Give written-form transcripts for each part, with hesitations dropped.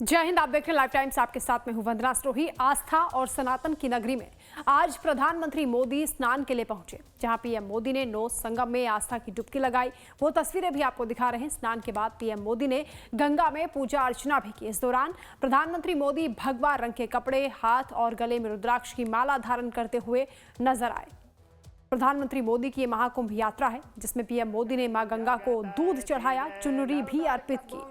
जय हिंद। आप देख रहे हैं लाइव टाइम्स, आपके साथ में हूं वंदना सरोही। आस्था और सनातन की नगरी में आज प्रधानमंत्री मोदी स्नान के लिए पहुंचे, जहां पीएम मोदी ने नौ संगम में आस्था की डुबकी लगाई। वो तस्वीरें भी आपको दिखा रहे हैं। स्नान के बाद पीएम मोदी ने गंगा में पूजा अर्चना भी की। इस दौरान प्रधानमंत्री मोदी भगवा रंग के कपड़े, हाथ और गले में रुद्राक्ष की माला धारण करते हुए नजर आए। प्रधानमंत्री मोदी की ये महाकुंभ यात्रा है, जिसमें पीएम मोदी ने मां गंगा को दूध चढ़ाया, चुनरी भी अर्पित की।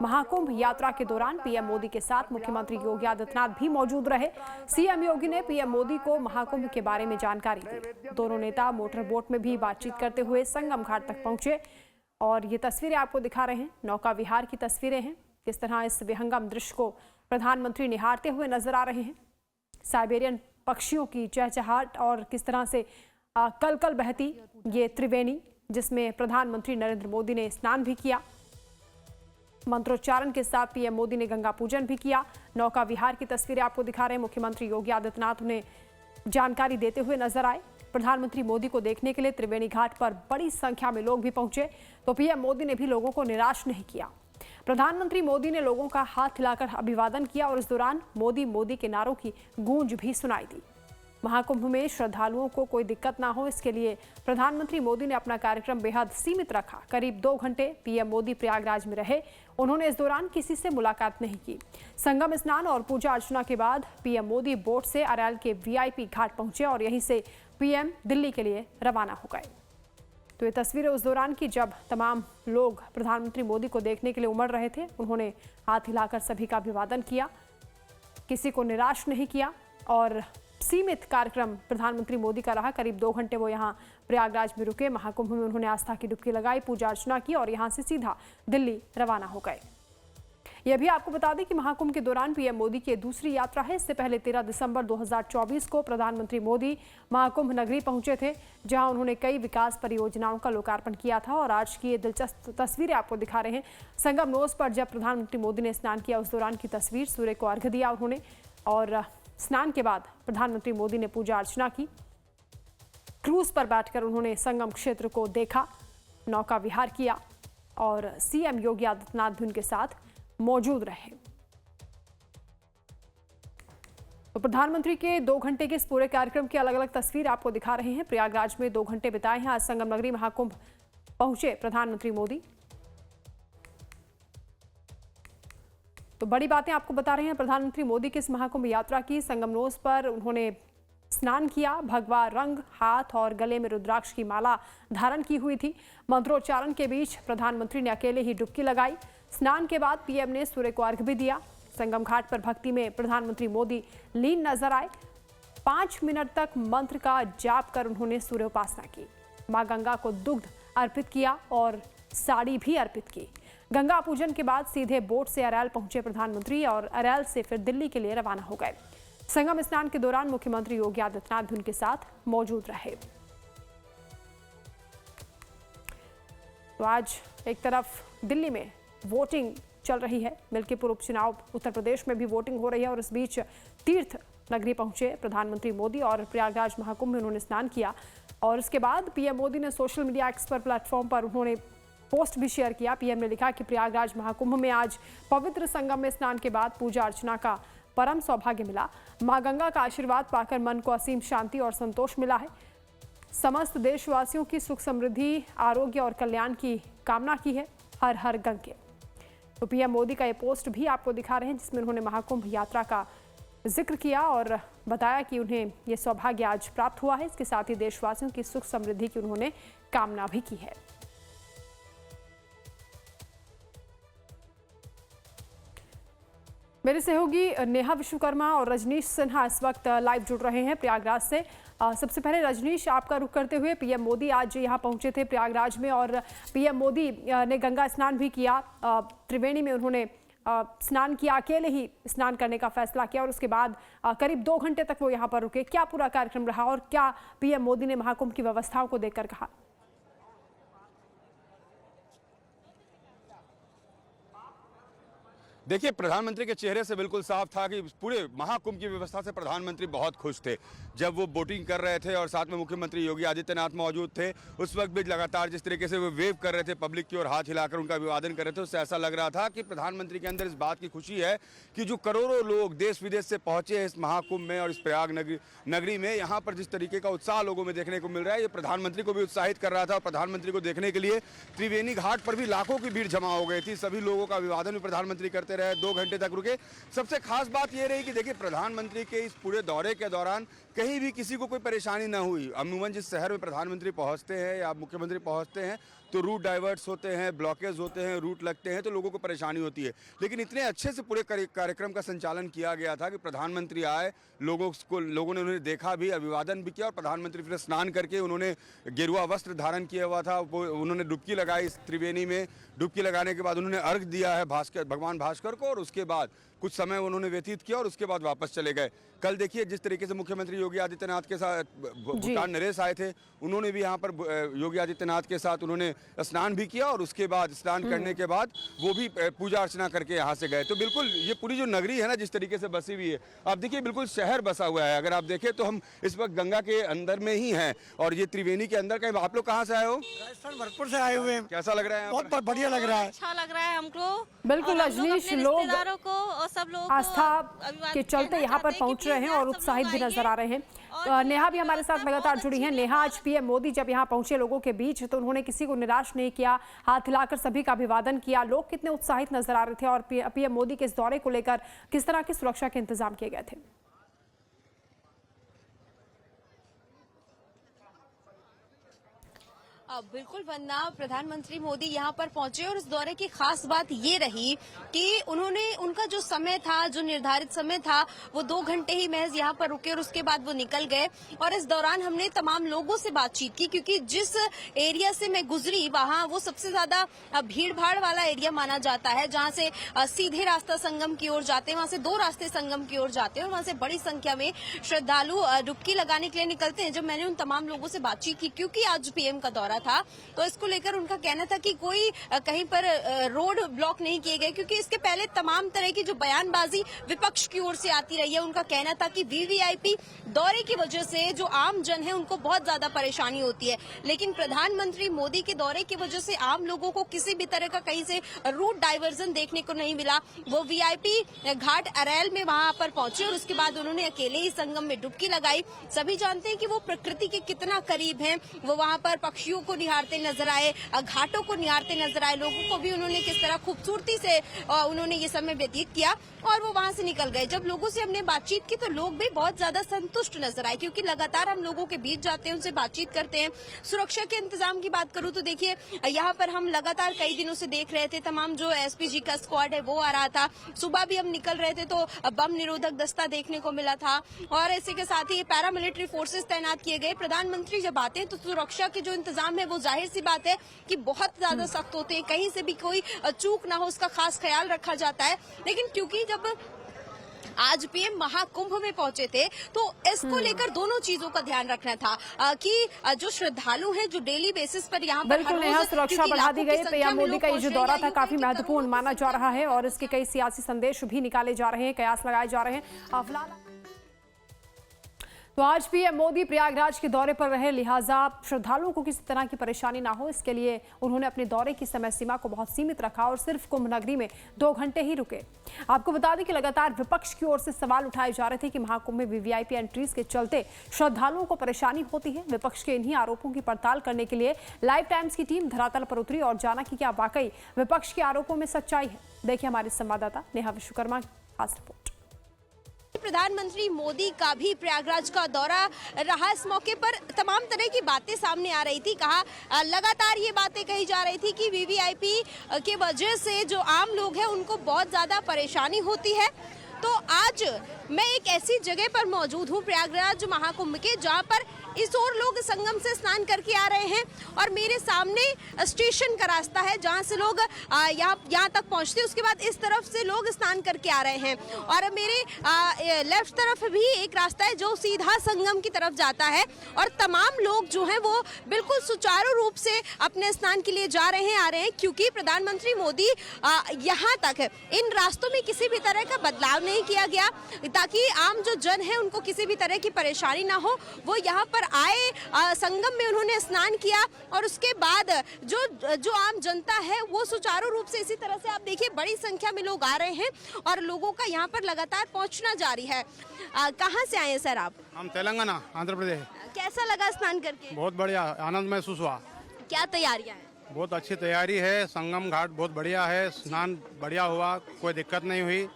महाकुंभ यात्रा के दौरान पीएम मोदी के साथ मुख्यमंत्री योगी आदित्यनाथ भी मौजूद रहे। सीएम योगी ने पीएम मोदी को महाकुंभ के बारे में जानकारी दी। दोनों नेता मोटर बोट में भी बातचीत करते हुए संगम घाट तक पहुंचे और ये तस्वीरें आपको दिखा रहे हैं। नौका विहार की तस्वीरें हैं। किस तरह इस विहंगम दृश्य को प्रधानमंत्री निहारते हुए नजर आ रहे हैं। साइबेरियन पक्षियों की चहचहाहट और किस तरह से कलकल बहती ये त्रिवेणी, जिसमें प्रधानमंत्री नरेंद्र मोदी ने स्नान भी किया। मंत्रोच्चारण के साथ पीएम मोदी ने गंगा पूजन भी किया। नौका विहार की तस्वीरें आपको दिखा रहे हैं। मुख्यमंत्री योगी आदित्यनाथ उन्हें जानकारी देते हुए नजर आए। प्रधानमंत्री मोदी को देखने के लिए त्रिवेणी घाट पर बड़ी संख्या में लोग भी पहुंचे, तो पीएम मोदी ने भी लोगों को निराश नहीं किया। प्रधानमंत्री मोदी ने लोगों का हाथ हिलाकर अभिवादन किया और इस दौरान मोदी मोदी के नारों की गूंज भी सुनाई दी। महाकुंभ में श्रद्धालुओं को कोई दिक्कत ना हो, इसके लिए प्रधानमंत्री मोदी ने अपना कार्यक्रम बेहद सीमित रखा। करीब 2 घंटे पीएम मोदी प्रयागराज में रहे। उन्होंने इस दौरान किसी से मुलाकात नहीं की। संगम स्नान और पूजा अर्चना के बाद पीएम मोदी बोट से अरैल के वीआईपी घाट पहुंचे और यहीं से पीएम दिल्ली के लिए रवाना हो गए। तो ये तस्वीरें उस दौरान की जब तमाम लोग प्रधानमंत्री मोदी को देखने के लिए उमड़ रहे थे। उन्होंने हाथ हिलाकर सभी का अभिवादन किया, किसी को निराश नहीं किया और सीमित कार्यक्रम प्रधानमंत्री मोदी का रहा। करीब 2 घंटे वो यहाँ प्रयागराज में रुके। महाकुंभ में उन्होंने आस्था की डुबकी लगाई, पूजा अर्चना की और यहाँ से सीधा दिल्ली रवाना हो गए। यह भी आपको बता दें कि महाकुंभ के दौरान पीएम मोदी की दूसरी यात्रा है। इससे पहले 13 दिसंबर 2024 को प्रधानमंत्री मोदी महाकुंभ नगरी पहुंचे थे, जहां उन्होंने कई विकास परियोजनाओं का लोकार्पण किया था। और आज की ये दिलचस्प तस्वीरें आपको दिखा रहे हैं। संगम नोस पर जब प्रधानमंत्री मोदी ने स्नान किया, उस दौरान की तस्वीर। सूर्य को अर्घ्य दिया उन्होंने और स्नान के बाद प्रधानमंत्री मोदी ने पूजा अर्चना की। क्रूज पर बैठकर उन्होंने संगम क्षेत्र को देखा, नौका विहार किया और सीएम योगी आदित्यनाथ भी उनके साथ मौजूद रहे। तो प्रधानमंत्री के 2 घंटे के इस पूरे कार्यक्रम की अलग अलग तस्वीर आपको दिखा रहे हैं। प्रयागराज में 2 घंटे बिताए हैं। आज संगम नगरी महाकुंभ पहुंचे प्रधानमंत्री मोदी। तो बड़ी बातें आपको बता रहे हैं प्रधानमंत्री मोदी की इस महाकुंभ यात्रा की। संगमनोस पर उन्होंने स्नान किया। भगवा रंग, हाथ और गले में रुद्राक्ष की माला धारण की हुई थी। मंत्रोच्चारण के बीच प्रधानमंत्री ने अकेले ही डुबकी लगाई। स्नान के बाद पीएम ने सूर्य को अर्घ्य भी दिया। संगम घाट पर भक्ति में प्रधानमंत्री मोदी लीन नजर आए। 5 मिनट तक मंत्र का जाप कर उन्होंने सूर्य उपासना की। मां गंगा को दुग्ध अर्पित किया और साड़ी भी अर्पित की। गंगा पूजन के बाद सीधे बोट से अरैल पहुंचे प्रधानमंत्री और अरैल से फिर दिल्ली के लिए रवाना हो गए। संगम स्नान के दौरान मुख्यमंत्री योगी आदित्यनाथ भी उनके साथ मौजूद रहे। तो आज एक तरफ दिल्ली में वोटिंग चल रही है, मिल्कीपुर उपचुनाव उत्तर प्रदेश में भी वोटिंग हो रही है और इस बीच तीर्थ नगरी पहुंचे प्रधानमंत्री मोदी और प्रयागराज महाकुंभ में उन्होंने स्नान किया। और इसके बाद पीएम मोदी ने सोशल मीडिया एक्स पर प्लेटफॉर्म पर उन्होंने पोस्ट भी शेयर किया। पीएम ने लिखा कि प्रयागराज महाकुंभ में आज पवित्र संगम में स्नान के बाद पूजा अर्चना का परम सौभाग्य मिला। मां गंगा का आशीर्वाद पाकर मन को असीम शांति और संतोष मिला है। समस्त देशवासियों की सुख समृद्धि, आरोग्य और कल्याण की कामना की है। हर हर गंगे। तो पीएम मोदी का ये पोस्ट भी आपको दिखा रहे हैं, जिसमें उन्होंने महाकुंभ यात्रा का जिक्र किया और बताया कि उन्हें ये सौभाग्य आज प्राप्त हुआ है। इसके साथ ही देशवासियों की सुख समृद्धि की उन्होंने कामना भी की है। मेरे सहयोगी नेहा विश्वकर्मा और रजनीश सिन्हा इस वक्त लाइव जुड़ रहे हैं प्रयागराज से। सबसे पहले रजनीश, आपका रुख करते हुए, पीएम मोदी आज यहाँ पहुंचे थे प्रयागराज में और पीएम मोदी ने गंगा स्नान भी किया। त्रिवेणी में उन्होंने स्नान किया, अकेले ही स्नान करने का फैसला किया और उसके बाद करीब 2 घंटे तक वो यहाँ पर रुके। क्या पूरा कार्यक्रम रहा और क्या पीएम मोदी ने महाकुंभ की व्यवस्थाओं को देखकर कहा? देखिए, प्रधानमंत्री के चेहरे से बिल्कुल साफ था कि पूरे महाकुंभ की व्यवस्था से प्रधानमंत्री बहुत खुश थे। जब वो बोटिंग कर रहे थे और साथ में मुख्यमंत्री योगी आदित्यनाथ मौजूद थे, उस वक्त भी लगातार जिस तरीके से वो वेव कर रहे थे पब्लिक की और हाथ हिलाकर उनका अभिवादन कर रहे थे, उससे ऐसा लग रहा था कि प्रधानमंत्री के अंदर इस बात की खुशी है कि जो करोड़ों लोग देश विदेश से पहुंचे इस महाकुंभ में और इस प्रयाग नगरी में, यहाँ पर जिस तरीके का उत्साह लोगों में देखने को मिल रहा है, ये प्रधानमंत्री को भी उत्साहित कर रहा था। और प्रधानमंत्री को देखने के लिए त्रिवेणी घाट पर भी लाखों की भीड़ जमा हो गई थी। सभी लोगों का अभिवादन भी प्रधानमंत्री करते रहे, 2 घंटे तक रुके। सबसे खास बात यह रही कि देखिए, प्रधानमंत्री के इस पूरे दौरे के दौरान कहीं भी किसी को कोई परेशानी ना हुई। अमूमन जिस शहर में प्रधानमंत्री पहुंचते हैं या मुख्यमंत्री पहुंचते हैं तो रूट डाइवर्ट्स होते हैं, ब्लॉकेज होते हैं, रूट लगते हैं, तो लोगों को परेशानी होती है। लेकिन इतने अच्छे से पूरे कार्यक्रम का संचालन किया गया था कि प्रधानमंत्री आए, लोगों ने उन्हें देखा भी, अभिवादन भी किया और प्रधानमंत्री फिर स्नान करके उन्होंने गेरुआ वस्त्र धारण किया हुआ था, उन्होंने डुबकी लगाई इस त्रिवेणी में। डुबकी लगाने के बाद उन्होंने अर्घ दिया है भगवान भास्कर को और उसके बाद कुछ समय उन्होंने व्यतीत किया और उसके बाद वापस चले गए। कल देखिए जिस तरीके से मुख्यमंत्री योगी आदित्यनाथ के साथ भूटान नरेश आए थे, उन्होंने भी यहाँ पर योगी आदित्यनाथ के साथ उन्होंने स्नान भी किया और उसके बाद स्नान करने के बाद वो भी पूजा अर्चना करके यहाँ से गए। तो बिल्कुल ये पूरी जो नगरी है ना, जिस तरीके से बसी हुई है, आप देखिए बिल्कुल शहर बसा हुआ है। अगर आप देखें तो हम इस वक्त गंगा के अंदर में ही हैं और ये त्रिवेणी के अंदर का। आप लोग कहाँ से आए हो? राजस्थान भरतपुर से आए हुए हैं। कैसा लग रहा है? बहुत बढ़िया लग रहा है। अच्छा लग रहा है हमको। बिल्कुल रजनीश, लोग को और सब लोग आस्था के चलते यहाँ पर पहुंच रहे हैं और उत्साहित भी नजर आ रहे हैं। नेहा भी हमारे साथ लगातार जुड़ी हैं। नेहा, आज पीएम मोदी जब यहाँ पहुंचे लोगों के बीच तो उन्होंने किसी को निराश नहीं किया, हाथ हिलाकर सभी का अभिवादन किया। लोग कितने उत्साहित नजर आ रहे थे और पीएम मोदी के इस दौरे को लेकर किस तरह की सुरक्षा के इंतजाम किए गए थे? बिल्कुल वंदना, प्रधानमंत्री मोदी यहाँ पर पहुंचे और इस दौरे की खास बात ये रही कि उनका जो समय था, जो निर्धारित समय था, वो 2 घंटे ही महज यहाँ पर रुके और उसके बाद वो निकल गए। और इस दौरान हमने तमाम लोगों से बातचीत की, क्योंकि जिस एरिया से मैं गुजरी वहाँ वो सबसे ज्यादा भीड़ भाड़ वाला एरिया माना जाता है, जहाँ से सीधे रास्ता संगम की ओर जाते हैं, वहाँ से 2 रास्ते संगम की ओर जाते हैं और वहाँ से बड़ी संख्या में श्रद्धालु डुबकी लगाने के लिए निकलते हैं। जब मैंने उन तमाम लोगों से बातचीत की, क्योंकि आज पीएम का दौरा था, तो इसको लेकर उनका कहना था कि कोई कहीं पर रोड ब्लॉक नहीं किए गए, क्योंकि इसके पहले तमाम तरह की जो बयानबाजी विपक्ष की ओर से आती रही है। उनका कहना था कि वीवीआईपी दौरे की वजह से जो आम जन है उनको बहुत ज्यादा परेशानी होती है, लेकिन प्रधानमंत्री मोदी के दौरे की वजह से आम लोगों को किसी भी तरह का कहीं से रूट डाइवर्जन देखने को नहीं मिला। वो वीआईपी घाट अरैल में वहां पर पहुंचे और उसके बाद उन्होंने अकेले ही संगम में डुबकी लगाई। सभी जानते हैं कि वो प्रकृति के कितना करीब हैं। वो वहां पर पक्षियों को निहारते नजर आए, घाटों को निहारते नजर आए, लोगों को भी उन्होंने किस तरह खूबसूरती से उन्होंने ये समय व्यतीत किया और वो वहां से निकल गए। जब लोगों से हमने बातचीत की तो लोग भी बहुत ज्यादा संतुष्ट नजर आए, क्योंकि लगातार हम लोगों के बीच जाते हैं, उनसे बातचीत करते हैं। सुरक्षा के इंतजाम की बात करूं तो देखिए, यहाँ पर हम लगातार कई दिनों से देख रहे थे, तमाम जो एसपीजी का स्क्वाड है वो आ रहा था। सुबह भी हम निकल रहे थे तो बम निरोधक दस्ता देखने को मिला था और इसी के साथ ही पैरामिलिट्री फोर्सेस तैनात किए गए। प्रधानमंत्री जब आते हैं तो सुरक्षा के जो इंतजाम है वो जाहिर सी बात है कि बहुत ज्यादा सख्त होते हैं, कहीं से भी कोई चूक ना हो उसका खास ख्याल रखा जाता है। लेकिन क्योंकि जब आज पीएम महाकुंभ में पहुंचे थे तो इसको लेकर दोनों चीजों का ध्यान रखना था कि जो श्रद्धालु हैं जो डेली बेसिस पर यहाँ पर बिल्कुल यहाँ सुरक्षा बढ़ा दी गई। पीएम मोदी का ये जो दौरा था काफी महत्वपूर्ण माना जा रहा है और इसके कई सियासी संदेश भी निकाले जा रहे हैं, कयास लगाए जा रहे हैं। तो आज पीएम मोदी प्रयागराज के दौरे पर रहे, लिहाजा श्रद्धालुओं को किसी तरह की परेशानी ना हो, इसके लिए उन्होंने अपने दौरे की समय सीमा को बहुत सीमित रखा और सिर्फ कुंभ नगरी में 2 घंटे ही रुके। आपको बता दें कि लगातार विपक्ष की ओर से सवाल उठाए जा रहे थे कि महाकुंभ में वीवीआईपी एंट्रीज के चलते श्रद्धालुओं को परेशानी होती है। विपक्ष के इन्हीं आरोपों की पड़ताल करने के लिए लाइव टाइम्स की टीम धरातल पर उतरी और जाना कि क्या वाकई विपक्ष के आरोपों में सच्चाई है। देखिए हमारे संवाददाता नेहा विश्वकर्मा की खास रिपोर्ट। प्रधानमंत्री मोदी का भी प्रयागराज का दौरा रहा। इस मौके पर तमाम तरह की बातें सामने आ रही थी। कहा लगातार ये बातें कही जा रही थी कि वीवीआईपी के वजह से जो आम लोग हैं उनको बहुत ज्यादा परेशानी होती है। तो आज मैं एक ऐसी जगह पर मौजूद हूँ प्रयागराज महाकुंभ के, जहाँ पर इस ओर लोग संगम से स्नान करके आ रहे हैं और मेरे सामने स्टेशन का रास्ता है जहां से लोग यहाँ तक पहुंचते हैं। उसके बाद इस तरफ से लोग स्नान करके आ रहे हैं और मेरे लेफ्ट तरफ भी एक रास्ता है जो सीधा संगम की तरफ जाता है और तमाम लोग जो हैं वो बिल्कुल सुचारू रूप से अपने स्नान के लिए जा रहे हैं, आ रहे हैं, क्योंकि प्रधानमंत्री मोदी यहाँ तक इन रास्तों में किसी भी तरह का बदलाव नहीं किया गया ताकि आम जो जन है उनको किसी भी तरह की परेशानी ना हो। वो यहाँ पर आए, संगम में उन्होंने स्नान किया और उसके बाद जो आम जनता है वो सुचारू रूप से, इसी तरह से आप देखिए बड़ी संख्या में लोग आ रहे हैं और लोगों का यहाँ पर लगातार पहुँचना जारी है। कहाँ से आए हैं सर आप? हम तेलंगाना, आंध्र प्रदेश। कैसा लगा स्नान करके? बहुत बढ़िया, आनंद महसूस हुआ। क्या तैयारियां हैं? बहुत अच्छी तैयारी है, संगम घाट बहुत बढ़िया है, स्नान बढ़िया हुआ, कोई दिक्कत नहीं हुई।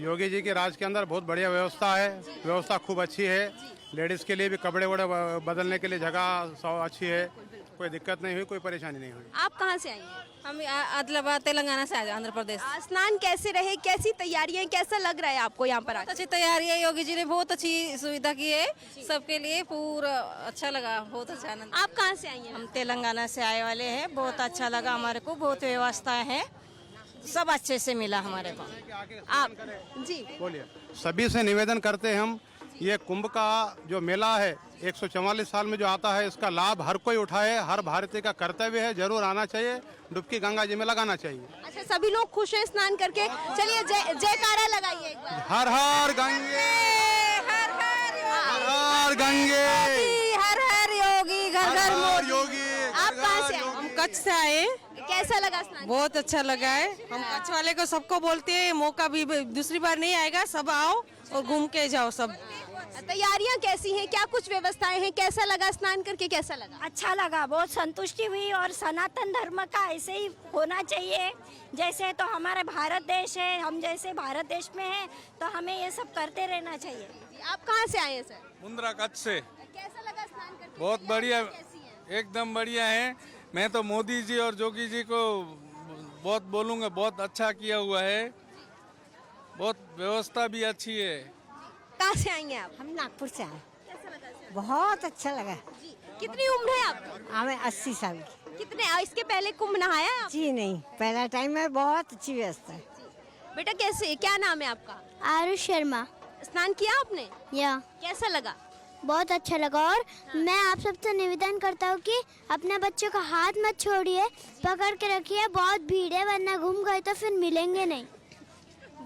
योगी जी के राज के अंदर बहुत बढ़िया व्यवस्था है, व्यवस्था खूब अच्छी है। लेडीज के लिए भी कपड़े वड़े बदलने के लिए जगह अच्छी है, कोई दिक्कत नहीं हुई, कोई परेशानी नहीं हुई। आप कहाँ से आई हैं? हम आदिलाबाद तेलंगाना से आए, आंध्र प्रदेश। स्नान कैसे रहे, कैसी तैयारियां, कैसा लग रहा है आपको यहाँ पर आके? अच्छी तैयारी है, योगी जी ने बहुत अच्छी सुविधा की है सबके लिए, पूरा अच्छा लगा, बहुत अच्छा आनंद। आप कहाँ से आई हैं? हम तेलंगाना से आए वाले हैं, बहुत अच्छा लगा हमारे को, बहुत व्यवस्था है, सब अच्छे से मिला हमारे को। आप जी बोलिए। सभी से निवेदन करते हैं हम, ये कुंभ का जो मेला है 144 साल में जो आता है, इसका लाभ हर कोई उठाए, हर भारतीय का कर्तव्य है, जरूर आना चाहिए, डुबकी गंगा जी में लगाना चाहिए। अच्छा, सभी लोग खुश हैं स्नान करके? चलिए जयकारा लगाइए एक बार। हर हर गंगे, हर हर हर हर गंगे, हर हर योगी, घर घर हर योगी। आप कहाँ से आए? हम कच्छ से आए, कैसा लगा स्नान? बहुत अच्छा लगा है। हम कच्छ वाले को सबको बोलते हैं, मौका भी दूसरी बार नहीं आएगा, सब आओ और घूम के जाओ सब। तैयारियां कैसी हैं, क्या कुछ व्यवस्थाएं हैं, कैसा लगा स्नान करके, कैसा लगा? अच्छा लगा, बहुत संतुष्टि हुई और सनातन धर्म का ऐसे ही होना चाहिए। जैसे तो हमारे भारत देश है, हम जैसे भारत देश में हैं तो हमें ये सब करते रहना चाहिए। आप कहाँ से आए हैं सर? मुंद्रा कच्छ से। कैसा लगा स्नान करके? बहुत बढ़िया, कैसी है? एकदम बढ़िया है। मैं तो मोदी जी और जोगी जी को बहुत बोलूँगा, बहुत अच्छा किया हुआ है, बहुत व्यवस्था भी अच्छी है। कहाँ से आई हैं आप? हम नागपुर से आए, कैसा लगा सर? बहुत अच्छा लगा। जी, कितनी उम्र है आपकी? हमें 80 साल की। कितने इसके पहले कुंभ नहाया है आप? जी नहीं, पहला टाइम है, बहुत अच्छी व्यवस्था है। बेटा कैसे, क्या नाम है आपका? आरुष शर्मा। स्नान किया आपने? या कैसा लगा? बहुत अच्छा लगा। और मैं आप सबसे निवेदन करता हूँ कि अपने बच्चों का हाथ मत छोड़िए, पकड़ के रखिए, बहुत भीड़ है वरना घूम गए तो फिर मिलेंगे नहीं।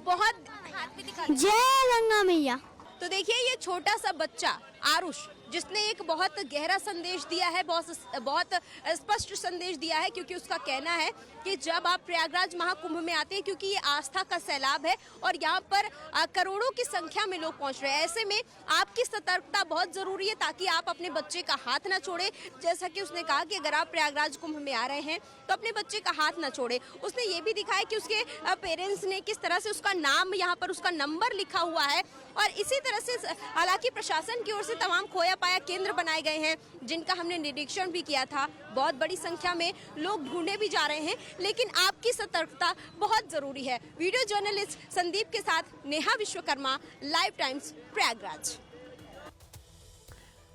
बहुत हाथ भी दिखा। जय गंगा मैया। तो देखिए ये छोटा सा बच्चा आरुष, जिसने एक बहुत गहरा संदेश दिया है, बहुत स्पष्ट संदेश दिया है, क्योंकि उसका कहना है कि जब आप प्रयागराज महाकुंभ में आते हैं, क्योंकि ये आस्था का सैलाब है और यहाँ पर करोड़ों की संख्या में लोग पहुँच रहे हैं, ऐसे में आपकी सतर्कता बहुत जरूरी है ताकि आप अपने बच्चे का हाथ ना छोड़े। जैसा कि उसने कहा कि अगर आप प्रयागराज कुंभ में आ रहे हैं तो अपने बच्चे का हाथ ना छोड़े। उसने ये भी दिखाया कि उसके पेरेंट्स ने किस तरह से उसका नाम, यहाँ पर उसका नंबर लिखा हुआ है और इसी तरह से हालांकि प्रशासन की ओर से तमाम खोया पाया केंद्र बनाए गए हैं जिनका हमने निरीक्षण भी किया था। बहुत बड़ी संख्या में लोग ढूंढे भी जा रहे हैं, लेकिन आपकी सतर्कता बहुत जरूरी है। वीडियो जर्नलिस्ट संदीप के साथ नेहा विश्वकर्मा, लाइव टाइम्स, प्रयागराज।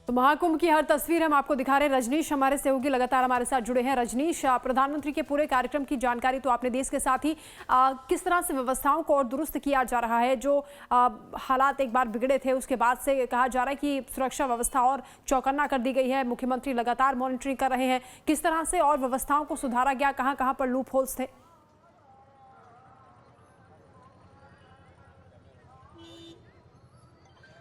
तो महाकुंभ की हर तस्वीर हम आपको दिखा रहे हैं। रजनीश हमारे सहयोगी लगातार हमारे साथ जुड़े हैं। रजनीश, प्रधानमंत्री के पूरे कार्यक्रम की जानकारी तो आपने देश के साथ ही किस तरह से व्यवस्थाओं को और दुरुस्त किया जा रहा है? जो हालात एक बार बिगड़े थे उसके बाद से कहा जा रहा है कि सुरक्षा व्यवस्था और चौकन्ना कर दी गई है, मुख्यमंत्री लगातार मॉनिटरिंग कर रहे हैं। किस तरह से और व्यवस्थाओं को सुधारा गया, कहाँ कहाँ पर लूप होल्स थे?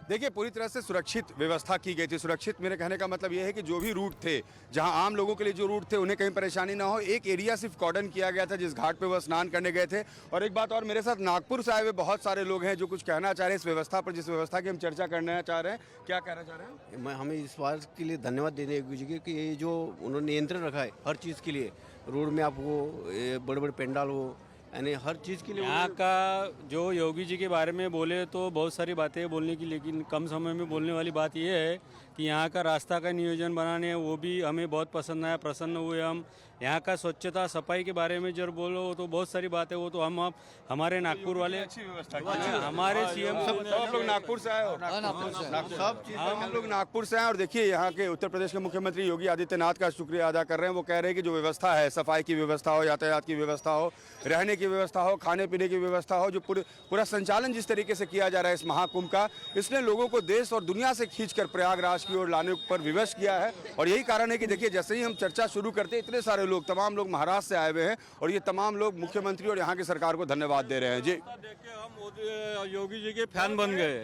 देखिए, पूरी तरह से सुरक्षित व्यवस्था की गई थी। सुरक्षित मेरे कहने का मतलब ये है कि जो भी रूट थे, जहां आम लोगों के लिए जो रूट थे उन्हें कहीं परेशानी ना हो, एक एरिया सिर्फ कॉर्डन किया गया था जिस घाट पे वह स्नान करने गए थे। और एक बात और, मेरे साथ नागपुर से आए हुए बहुत सारे लोग हैं जो कुछ कहना चाह रहे हैं इस व्यवस्था पर, जिस व्यवस्था की हम चर्चा करना चाह रहे हैं। क्या कहना चाह रहे हैं? हमें इस बात के लिए धन्यवाद देने कि ये जो उन्होंने नियंत्रण रखा है हर चीज़ के लिए, रोड में आपको बड़े बड़े पेंडाल हो, यानी हर चीज़ के लिए। यहाँ का जो योगी जी के बारे में बोले तो बहुत सारी बातें बोलने की, लेकिन कम समय में बोलने वाली बात यह है कि यहाँ का रास्ता का नियोजन बनाने वो भी हमें बहुत पसंद आया, प्रसन्न हुए हम। यहाँ का स्वच्छता सफाई के बारे में जब बोलो तो बहुत सारी बात है, वो तो हम हमारे नागपुर वाले अच्छी व्यवस्था हमारे सीएम सब आप लोग नागपुर से आए हो? सब चीज़ हम लोग नागपुर से आए और देखिए यहाँ के उत्तर प्रदेश के मुख्यमंत्री योगी आदित्यनाथ का शुक्रिया अदा कर रहे हैं। वो कह रहे हैं कि जो व्यवस्था है, सफाई की व्यवस्था हो, यातायात की व्यवस्था हो, रहने की व्यवस्था हो, खाने पीने की व्यवस्था हो, जो पूरा संचालन जिस तरीके से किया जा रहा है इस महाकुंभ का, इसने लोगों को देश और दुनिया से खींचकर प्रयागराज की ओर लाने पर विवश किया है। और यही कारण है कि देखिए जैसे ही हम चर्चा शुरू करते हैं, इतने सारे लोग, तमाम लोग महाराष्ट्र से आए हुए हैं और ये तमाम लोग मुख्यमंत्री और यहाँ की सरकार को धन्यवाद दे रहे हैं। जी हम मोदी योगी जी के फैन बन गए।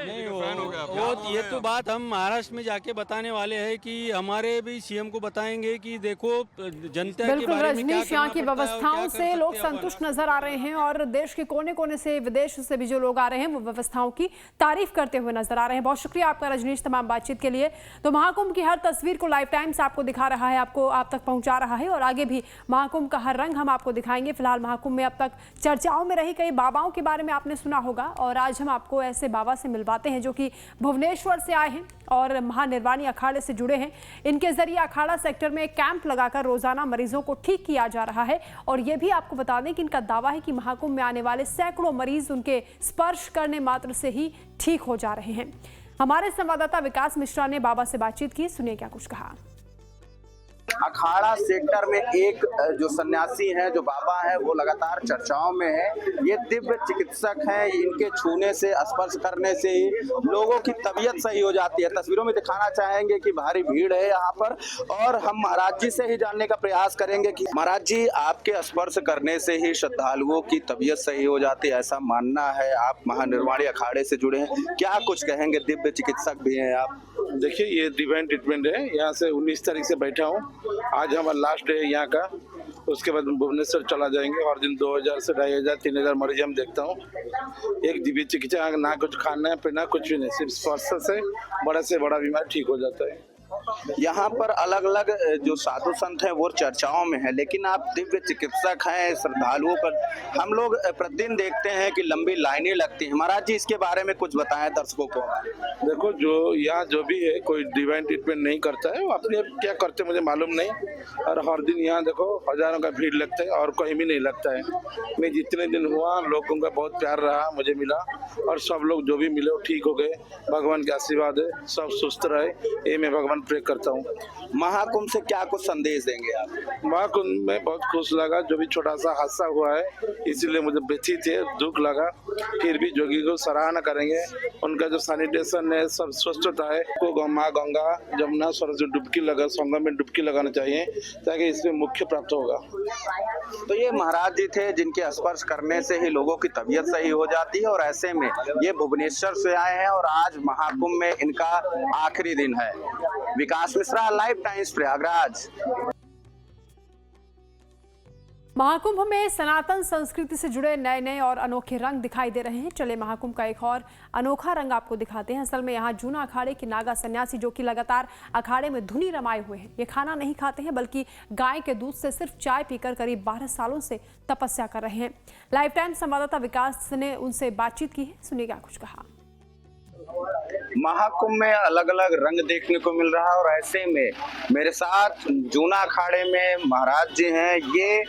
नहीं वो ये तो बात हम महाराष्ट्र में जाके बताने वाले हैं कि हमारे भी सीएम को बताएंगे कि देखो जनता के बिल्कुल बारे में क्या रजनीश, यहाँ की करना पड़ता है और व्यवस्थाओं क्या कर से लोग सकते हैं संतुष्ट नजर आ रहे हैं और देश के कोने कोने से, विदेश से भी जो लोग आ रहे हैं वो व्यवस्थाओं की तारीफ करते हुए नजर आ रहे हैं। बहुत शुक्रिया आपका रजनीश तमाम बातचीत के लिए। तो महाकुंभ की हर तस्वीर को लाइव टाइम्स आपको दिखा रहा है, आपको आप तक पहुंचा रहा है और आगे भी महाकुंभ का हर रंग हम आपको दिखाएंगे। फिलहाल महाकुंभ में अब तक चर्चाओं में रही कई बाबाओं के बारे में आपने सुना होगा और आज हम आपको ऐसे बाबा से मिलवाते हैं जो कि भुवनेश्वर से आए हैं और महानिर्वाणी अखाड़े से जुड़े हैं। इनके जरिए अखाड़ा सेक्टर में कैंप लगाकर रोजाना मरीजों को ठीक किया जा रहा है और ये भी आपको बता दें कि इनका दावा है कि महाकुंभ में आने वाले सैकड़ों मरीज उनके स्पर्श करने मात्र से ही ठीक हो जा रहे हैं। हमारे संवाददाता विकास मिश्रा ने बाबा से बातचीत की, सुनिए क्या कुछ कहा। अखाड़ा सेक्टर में एक जो सन्यासी हैं, जो बाबा हैं, वो लगातार चर्चाओं में है। ये दिव्य चिकित्सक हैं, इनके छूने से, स्पर्श करने से ही लोगों की तबीयत सही हो जाती है। तस्वीरों में दिखाना चाहेंगे कि भारी भीड़ है यहाँ पर और हम महाराज जी से ही जानने का प्रयास करेंगे कि महाराज जी, आपके स्पर्श करने से ही श्रद्धालुओं की तबीयत सही हो जाती है, ऐसा मानना है। आप महानिर्वाणी अखाड़े से जुड़े हैं, क्या कुछ कहेंगे? दिव्य चिकित्सक भी हैं आप। देखिए, ये डिवाइन ट्रीटमेंट है। यहाँ से 19 तारीख से बैठा हूँ। आज हमारा लास्ट डे है यहाँ का। उसके बाद भुवनेश्वर चला जाएंगे। हर दिन 2000 से 2500 3000 मरीज हम देखता हूँ। एक दिव्य चिकित्सा, ना कुछ खाना पीना कुछ भी नहीं, सिर्फ स्पर्श से बड़ा से बड़ा बीमारी ठीक हो जाता है। यहाँ पर अलग अलग जो साधु संत हैं वो चर्चाओं में है, लेकिन आप दिव्य चिकित्सक हैं। श्रद्धालुओं पर हम लोग प्रतिदिन देखते हैं कि लंबी लाइनें लगती हैं। महाराज जी, इसके बारे में कुछ बताएं दर्शकों को। देखो, जो यहाँ जो भी है, कोई डिवाइन ट्रीटमेंट नहीं करता है, वो अपने क्या करते मुझे मालूम नहीं। और हर दिन यहाँ देखो हजारों का भीड़ लगता है और कहीं भी नहीं लगता है। मैं जितने दिन हुआ, लोगों का बहुत प्यार रहा, मुझे मिला और सब लोग जो भी मिले वो ठीक हो गए। भगवान के आशीर्वाद है, सब सुस्त रहे, ये मैं भगवान प्रे करता हूँ। महाकुंभ से क्या कुछ संदेश देंगे आप? महाकुंभ में बहुत खुश लगा। जो भी छोटा सा हादसा हुआ है, इसीलिए मुझे व्यथित है, दुख लगा। फिर भी जोगी को सराहना करेंगे। उनका जो सैनिटेशन है, सब स्वच्छता है, को माँ गंगा जमुना सरस्वती डुबकी लगा, संगम में डुबकी लगाना चाहिए ताकि इसमें मुख्य प्राप्त होगा। तो ये महाराज जी थे जिनके स्पर्श करने से ही लोगों की तबीयत सही हो जाती है और ऐसे में ये भुवनेश्वर से आए हैं और आज महाकुंभ में इनका आखिरी दिन है। विकास मिश्रा, लाइव टाइम्स, प्रयागराज। महाकुंभ में सनातन संस्कृति से जुड़े नए नए और अनोखे रंग दिखाई दे रहे हैं। चले महाकुंभ का एक और अनोखा रंग आपको दिखाते हैं। असल में यहाँ जूना अखाड़े के नागा सन्यासी, जो कि लगातार अखाड़े में धुनी रमाए हुए हैं, ये खाना नहीं खाते हैं बल्कि गाय के दूध से सिर्फ चाय पीकर करीब 12 सालों से तपस्या कर रहे हैं। लाइव टाइम संवाददाता विकास ने उनसे बातचीत की है, सुनिए क्या कुछ कहा। महाकुंभ में अलग अलग रंग देखने को मिल रहा है और ऐसे में मेरे साथ जूना अखाड़े में महाराज जी हैं। ये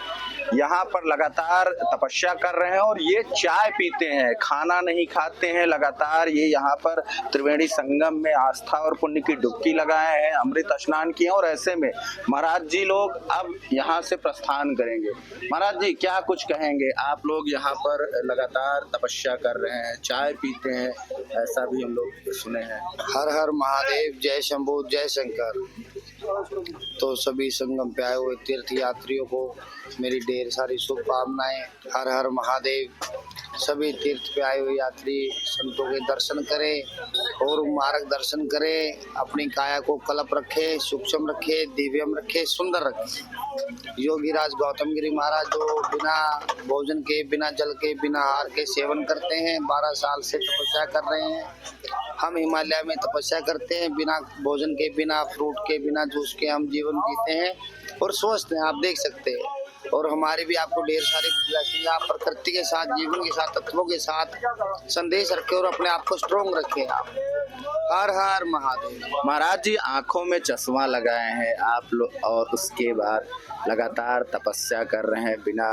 यहाँ पर लगातार तपस्या कर रहे हैं और ये चाय पीते हैं, खाना नहीं खाते हैं। लगातार ये यहाँ पर त्रिवेणी संगम में आस्था और पुण्य की डुबकी लगाए हैं, अमृत स्नान किए और ऐसे में महाराज जी लोग अब यहाँ से प्रस्थान करेंगे। महाराज जी, क्या कुछ कहेंगे? आप लोग यहाँ पर लगातार तपस्या कर रहे हैं, चाय पीते हैं, ऐसा भी हम लोग सुने हैं। हर हर महादेव, जय शंभू, जय शंकर। तो सभी संगम पे आए हुए तीर्थ यात्रियों को मेरी ढेर सारी शुभकामनाएं। हर हर महादेव। सभी तीर्थ पे आए हुए यात्री संतों के दर्शन करें और मार्ग दर्शन करें। अपनी काया को कल्प रखे, सूक्ष्म रखे, दिव्यम रखे, सुंदर रखे। योगीराज गौतम गिरी महाराज जो बिना भोजन के, बिना जल के, बिना आहार के सेवन करते हैं, 12 साल से तपस्या कर रहे हैं। हम हिमालय में तपस्या करते हैं, बिना भोजन के, बिना फ्रूट के, बिना जूस के हम जीवन जीते हैं और स्वस्थ हैं, आप देख सकते हैं। और हमारे भी आपको ढेर सारी ब्लेसिंग, आप प्रकृति के साथ, जीवन के साथ, तत्वों के साथ संदेश रखें और अपने आप को स्ट्रोंग रखें। आप हर हर महादेव। महाराज जी आंखों में चश्मा लगाए हैं आप लोग और उसके बाद लगातार तपस्या कर रहे हैं बिना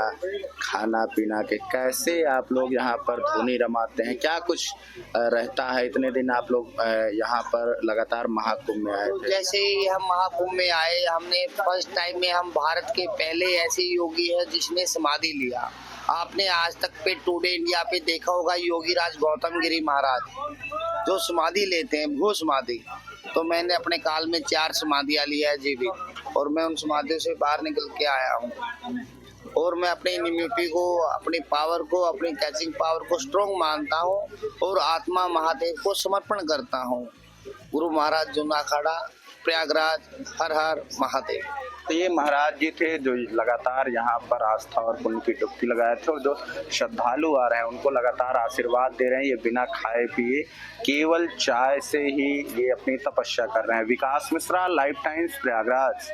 खाना पीना के। कैसे आप लोग यहाँ पर धुनी रमाते हैं, क्या कुछ रहता है? इतने दिन आप लोग यहाँ पर लगातार महाकुंभ में आए थे। जैसे ही हम महाकुंभ में आए, हमने फर्स्ट टाइम में हम भारत के पहले ऐसे योगी है जिसने समाधि लिया। आपने आज तक पे टुडे इंडिया पे देखा होगा योगी राज गौतम गिरी महाराज जो समाधि लेते हैं, भू समाधि। तो मैंने अपने काल में 4 समाधियां लिया है जीवित, और मैं उन समाधियों से बाहर निकल के आया हूँ। और मैं अपनी इम्यूनिटी को, अपनी पावर को, अपनी कैचिंग पावर को स्ट्रॉन्ग मानता हूँ और आत्मा महादेव को समर्पण करता हूँ। गुरु महाराज जूनाखाड़ा प्रयागराज, हर हर महादेव। तो ये महाराज जी थे जो लगातार यहाँ पर आस्था और पुण्य की डुबकी लगाए थे, और जो श्रद्धालु आ रहे हैं उनको लगातार आशीर्वाद दे रहे हैं। ये बिना खाए पिए केवल चाय से ही ये अपनी तपस्या कर रहे हैं। विकास मिश्रा, लाइव टाइम्स, प्रयागराज।